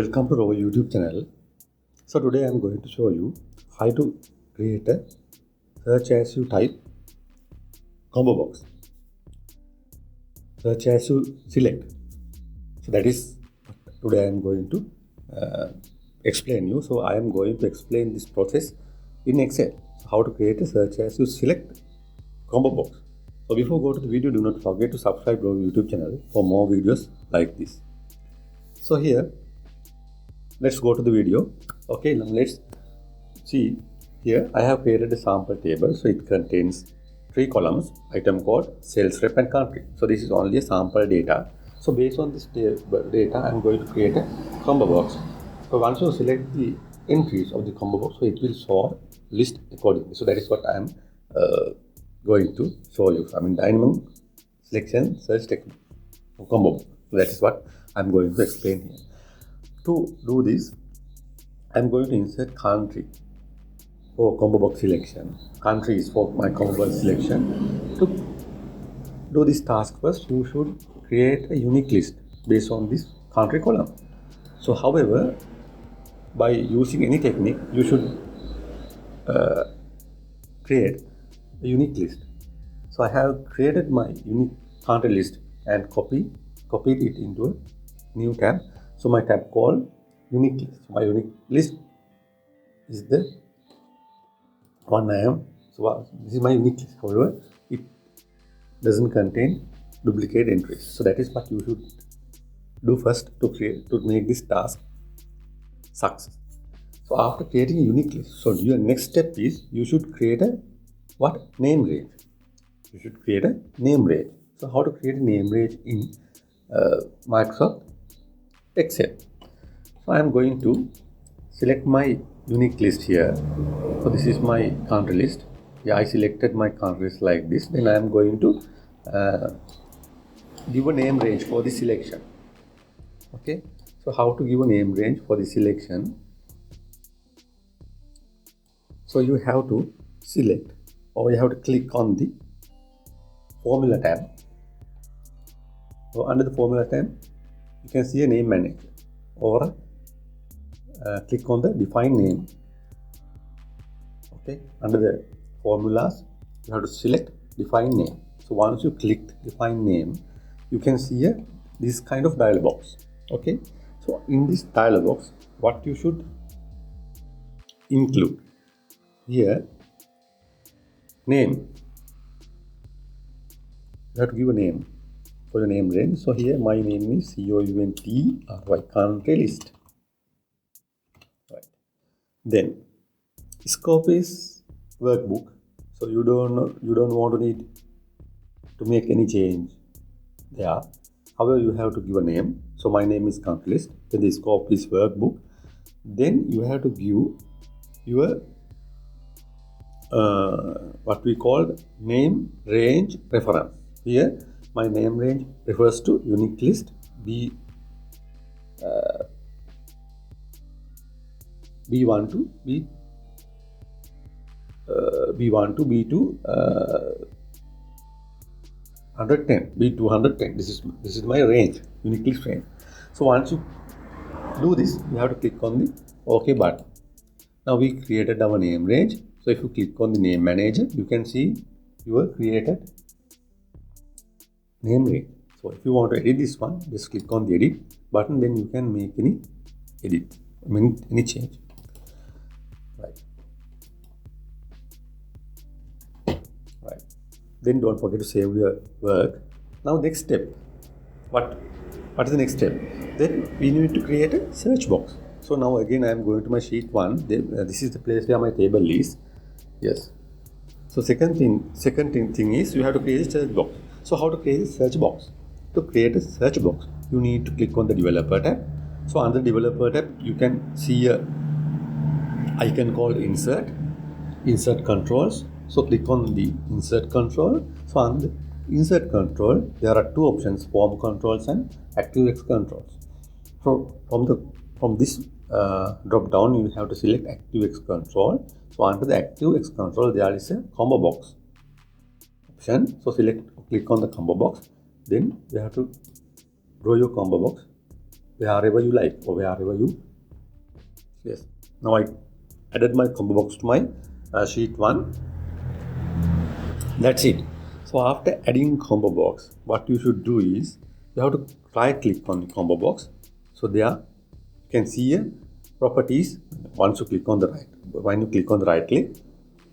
Welcome to Rover YouTube channel. So today I am going to show you how to create a search as you type combo box. Search as you select. So that is what today I am going to explain you. So I am going to explain this process in Excel. So how to create a search as you select combo box. So before go to the video, do not forget to subscribe to our YouTube channel for more videos like this. So here, let's go to the video. Okay, now let's see. Here I have created a sample table. So it contains 3 columns: item code, sales rep, and country. So this is only a sample data. So based on this data, I'm going to create a combo box. So once you select the entries of the combo box, so it will sort list accordingly. So that is what I am going to show you. I mean, dynamic selection search technique for combo box. So that is what I'm going to explain here. To do this, I'm going to insert country for combo box selection. Country is for my combo box selection. To do this task first, you should create a unique list based on this country column. So however, by using any technique, you should create a unique list. So I have created my unique country list and copied it into a new tab. So my tab called unique list. So my unique list is the one I am. So this is my unique list. However, it doesn't contain duplicate entries. So that is what you should do first to make this task success. So after creating a unique list, so your next step is you should create a name range. You should create a name range. So how to create a name range in Microsoft Excel. So I am going to select my unique list here. So this is my country list. Yeah, I selected my country list like this. Then I am going to give a name range for the selection. Okay. So how to give a name range for the selection? So you have to select, or you have to click on the formula tab. So under the formula tab, you can see a name manager, or click on the define name. Okay, under the formulas, you have to select define name. So once you click define name, you can see this kind of dialog box. Okay, so in this dialog box, what you should include here, name. You have to give a name for the name range. So here my name is COUNTRY, country list. Right. Then scope is workbook. So you don't want to need to make any change there. However, you have to give a name. So my name is country list. Then the scope is workbook. Then you have to give your what we call name range reference. Here my name range refers to unique list B1 to B2 110, B2 110. This is my range, unique list range. So once you do this, you have to click on the OK button. Now we created our name range. So if you click on the name manager, you can see your created name range. So if you want to edit this one, just click on the edit button, then you can make any edit, any change. Right. Then don't forget to save your work. Now next step. What is the next step? Then we need to create a search box. So now again I am going to my sheet 1. This is the place where my table is. Yes. So second thing is you have to create a search box. So how to create a search box? To create a search box, you need to click on the developer tab. So under the developer tab, you can see a icon called insert controls. So click on the insert control. So under the insert control, there are 2 options: form controls and ActiveX controls. So from this drop down, you have to select ActiveX control. So under the ActiveX control, there is a combo box option. So click on the combo box. Then you have to draw your combo box wherever you like or wherever you. Yes. Now I added my combo box to my sheet 1. That's it. So after adding combo box, what you should do is you have to right click on the combo box. So there you can see here properties. Once you click on the right, when you click on the right click,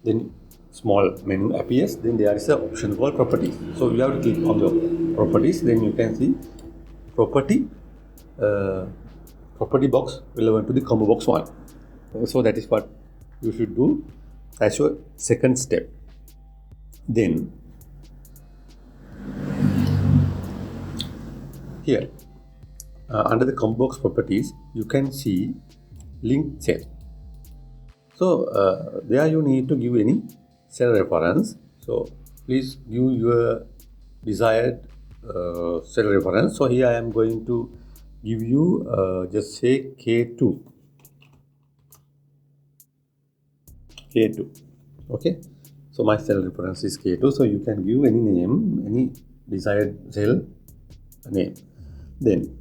then small menu appears. Then there is an option called properties. So you have to click on the properties. Then you can see property box relevant to the combo box 1. So that is what you should do as your second step. Then here under the combo box properties, you can see linked cell. So there you need to give any cell reference. So please give your desired cell reference. So here I am going to give you just say K2. Okay. So my cell reference is K2. So you can give any name, any desired cell name. Then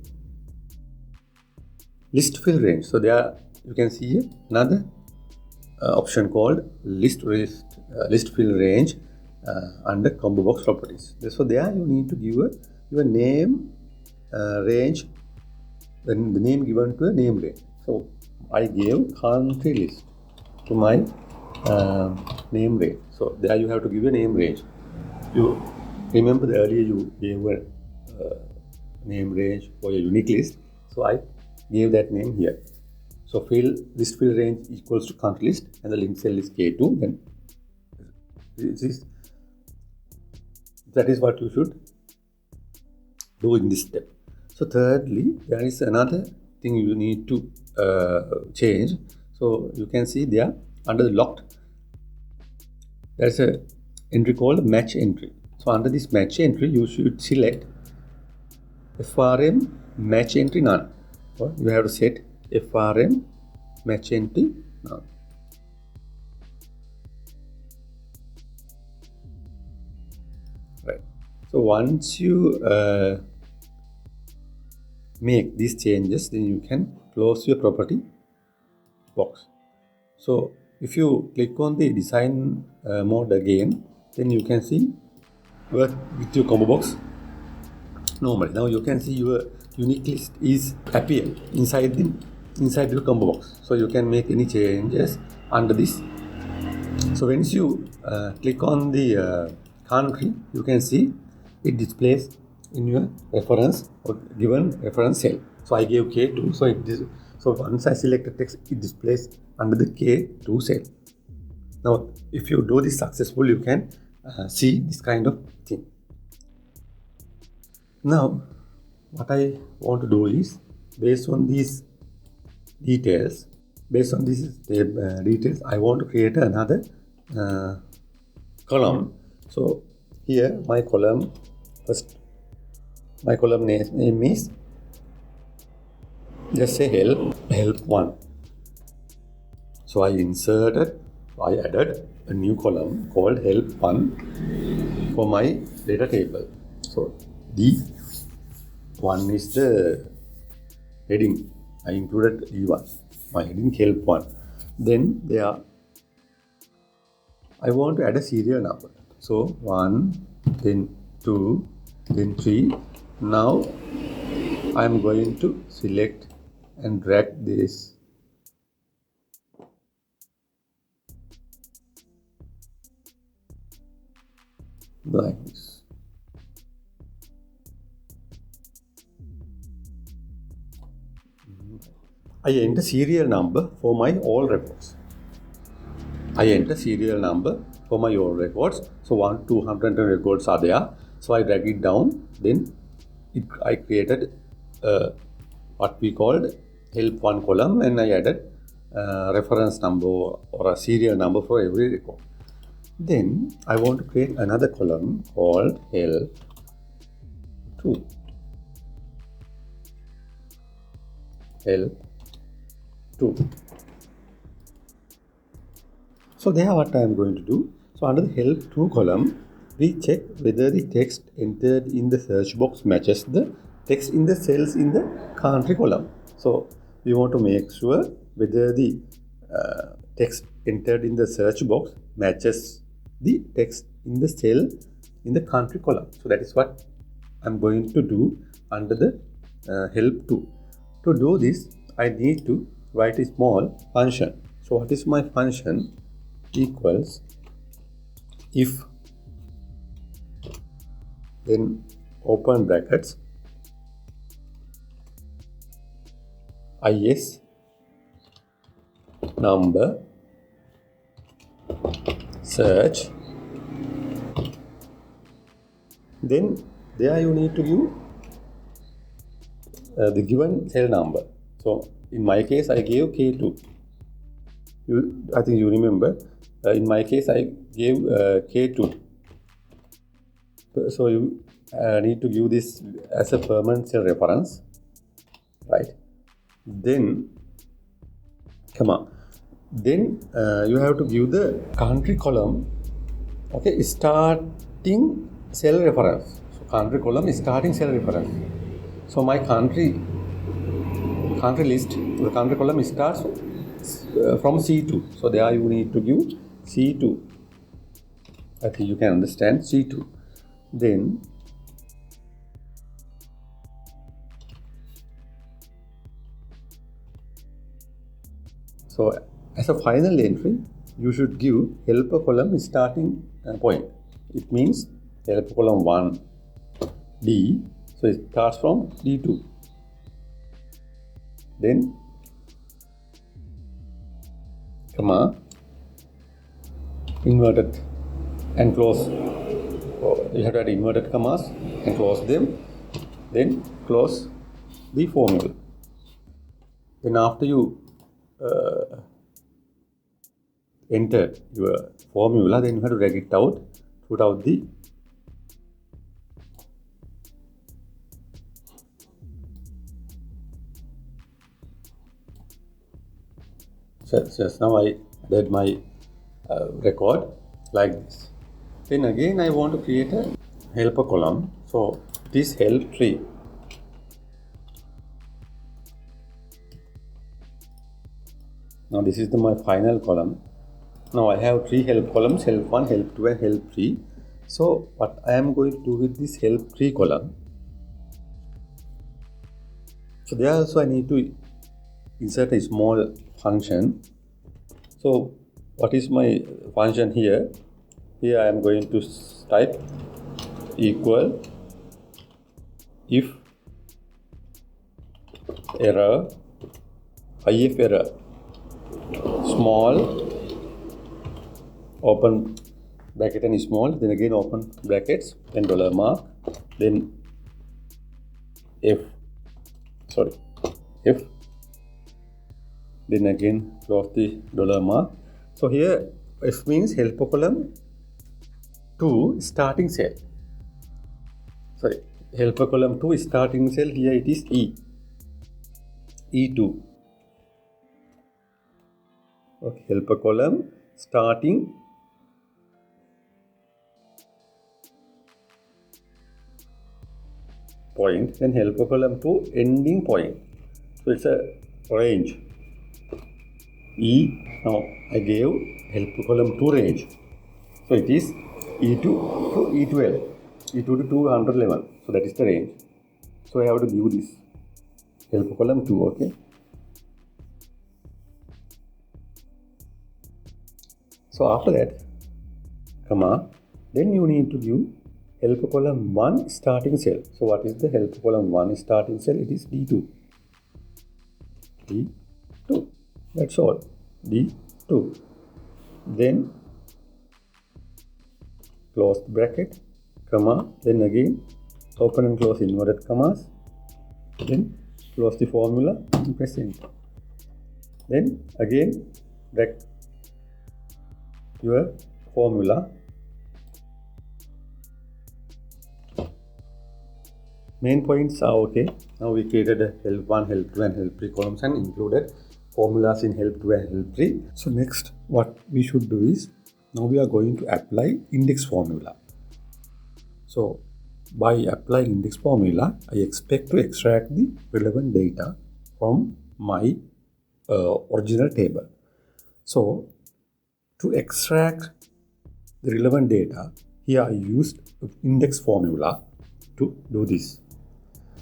list fill range. So there you can see here another option called list fill range under combo box properties. So there you need to give your name range, the name given to a name range. So I gave country list to my name range. So there you have to give a name range. You remember the earlier you gave a name range for a unique list. So I gave that name here. So list fill range equals to country list and the link cell is K2. Then that is what you should do in this step. So thirdly, there is another thing you need to change. So you can see there under the locked, there is a entry called match entry. So under this match entry, you should select FRM match entry none. Or you have to set FRM match entry none. Right. So once you make these changes, then you can close your property box. So if you click on the design mode again, then you can see work with your combo box normally. Now you can see your unique list is appear inside your combo box. So you can make any changes under this. So once you click on the country, you can see it displays in your reference or given reference cell. So I gave K2. So once I select the text, it displays under the K2 cell. Now, if you do this successful, you can see this kind of thing. Now, what I want to do is, based on these details, I want to create another column. So here, my column name is, just say help 1. So I added a new column called help 1 for my data table. So D1 is the heading. I included D1, my heading help 1. Then I want to add a serial number. So 1, then 2, then 3. Now I am going to select and drag this like this. I enter serial number for my all records. So 210 records are there. So I drag it down. Then I created what we called help 1 column, and I added reference number or a serial number for every record. Then I want to create another column called help 2. So there what I am going to do. So under the help 2 column, we check whether the text entered in the search box matches the text in the cells in the country column. So we want to make sure whether the text entered in the search box matches the text in the cell in the country column. So that is what I'm going to do under the help tool. To do this, I need to write a small function. So what is my function? Equals if, then open brackets, is number search, then there you need to give the given cell number. So in my case I gave K2. I think you remember, in my case I gave K2. So you need to give this as a permanent cell reference, right? Then, then you have to give the country column, okay, starting cell reference. So country column is starting cell reference. So my country list, the country column starts from C2. So there you need to give C2. I think you can understand C2. Then so as a final entry, you should give helper column starting point. It means helper column 1 D. So it starts from D2. Then comma, inverted and close. So you have to add inverted commas and close them. Then close the formula. Then after you enter your formula, then you have to drag it out, put out the just now I added my record like this. Then again I want to create a helper column. So it is help tree. Now this is my final column. Now I have 3 help columns, help 1, help 2 and help 3. So what I am going to do with this help 3 column, so there also I need to insert a small function. So what is my function here? Here I am going to type equal if error, if error, small, open bracket and small, then again open brackets, then dollar mark, then if, then again close the dollar mark. So here F means helper column 2 starting cell. Helper column 2 starting cell, here it is E2. Okay, helper column starting point, then helper column 2 ending point. So it's a range. Now I gave helper column 2 range. So it is E2 to E12, E2 to 211. So that is the range. So I have to give this helper column 2, okay. So after that, then you need to give helper column 1 starting cell. So what is the helper column 1 starting cell? It is D2. D2. That's all. D2. Then close the bracket, then again open and close inverted commas, then close the formula and press enter. Then again drag your formula. Main points are okay. Now we created a help 1, help 2 and help 3 columns and included formulas in help 2 and help 3. So next what we should do is, now we are going to apply index formula. So by applying index formula, I expect to extract the relevant data from my original table. So to extract the relevant data, here I used index formula to do this.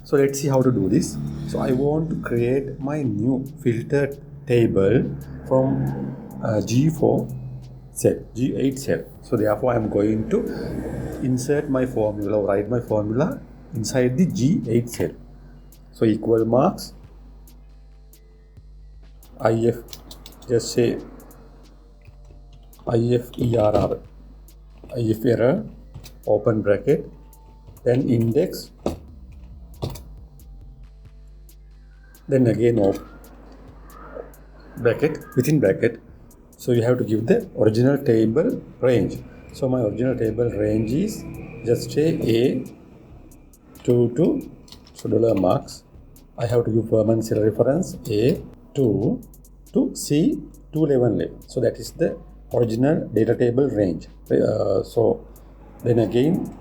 So let's see how to do this. So I want to create my new filtered table from G4 cell, G8 cell. So therefore I am going to insert my formula, or write my formula inside the G8 cell. So equal marks, if, just say if error, if error, open bracket, then index, then again off bracket, within bracket. So you have to give the original table range. So my original table range is, just say A to so dollar marks. I have to give permanent cell reference A to C 211. So that is the original data table range. So then again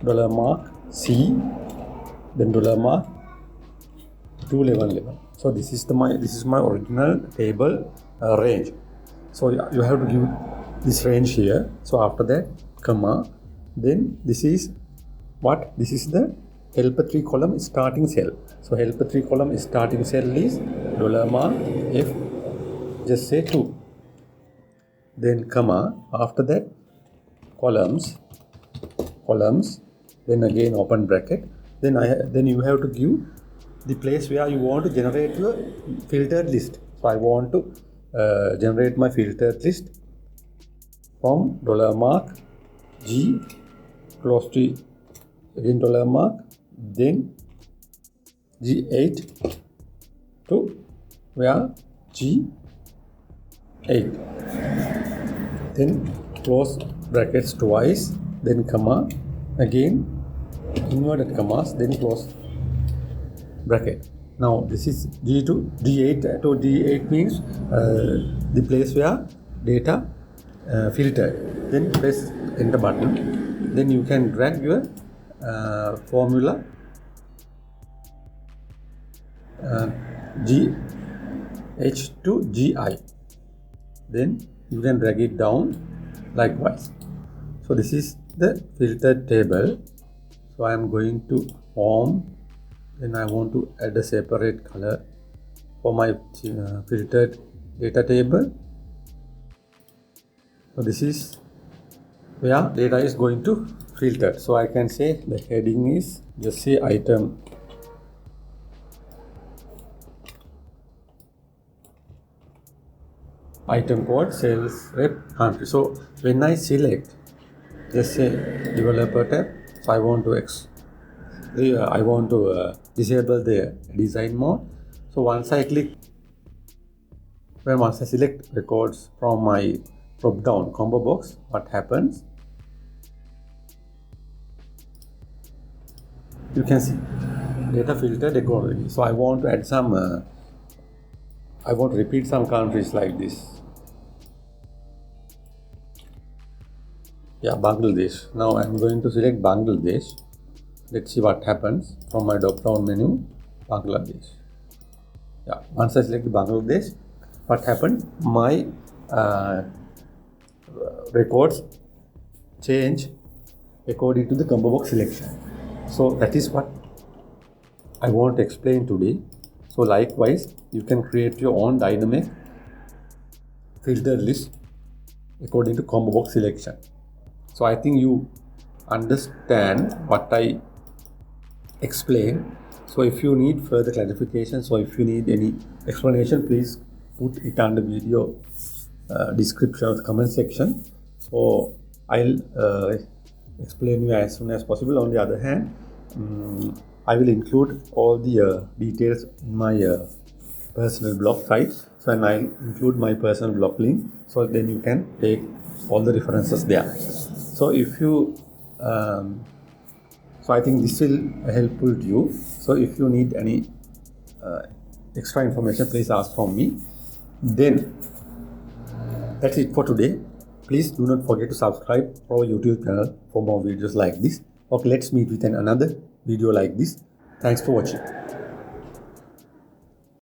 dollar mark C, then dollar mark 211. So this is my original table range. So you have to give this range here. So after that, comma, then this is what? This is the helper 3 column starting cell. So helper 3 column starting cell is dollar mark F, just say 2. Then comma, after that columns, then again open bracket. Then you have to give the place where you want to generate your filtered list. So I want to generate my filtered list from dollar mark G close to again dollar mark, then G8 to where G8, then close brackets twice, then comma, again inverted commas, then close bracket. Now this is G to D8 to D8 means the place where data filtered. Then press enter button. Then you can drag your formula GH to GI. Then you can drag it down likewise. So this is the filtered table. So I am going to home. Then I want to add a separate color for my filtered data table. So this is where data is going to filter. So I can say the heading is, just say item code sales rep country. So when I select, just say developer tab, so I want to disable the design mode. So once I select records from my drop down combo box, what happens? You can see data filtered accordingly. So I want to add some, I want to repeat some countries like this. Yeah, Bangladesh. Now I'm going to select Bangladesh. Let's see what happens from my drop down menu, Bangladesh. Yeah, once I select Bangladesh, what happened? My records change according to the combo box selection. So that is what I want to explain today. So likewise, you can create your own dynamic filter list according to combo box selection. So I think you understand what I explain. So if you need further clarification, so if you need any explanation, please put it under video description or the comment section. So I'll explain you as soon as possible. On the other hand, I will include all the details in my personal blog site. So and I'll include my personal blog link. So then you can take all the references there. So if you so I think this will helpful to you. So if you need any extra information, please ask from me. Then that's it for today. Please do not forget to subscribe to our YouTube channel for more videos like this. Okay, let's meet with another video like this. Thanks for watching.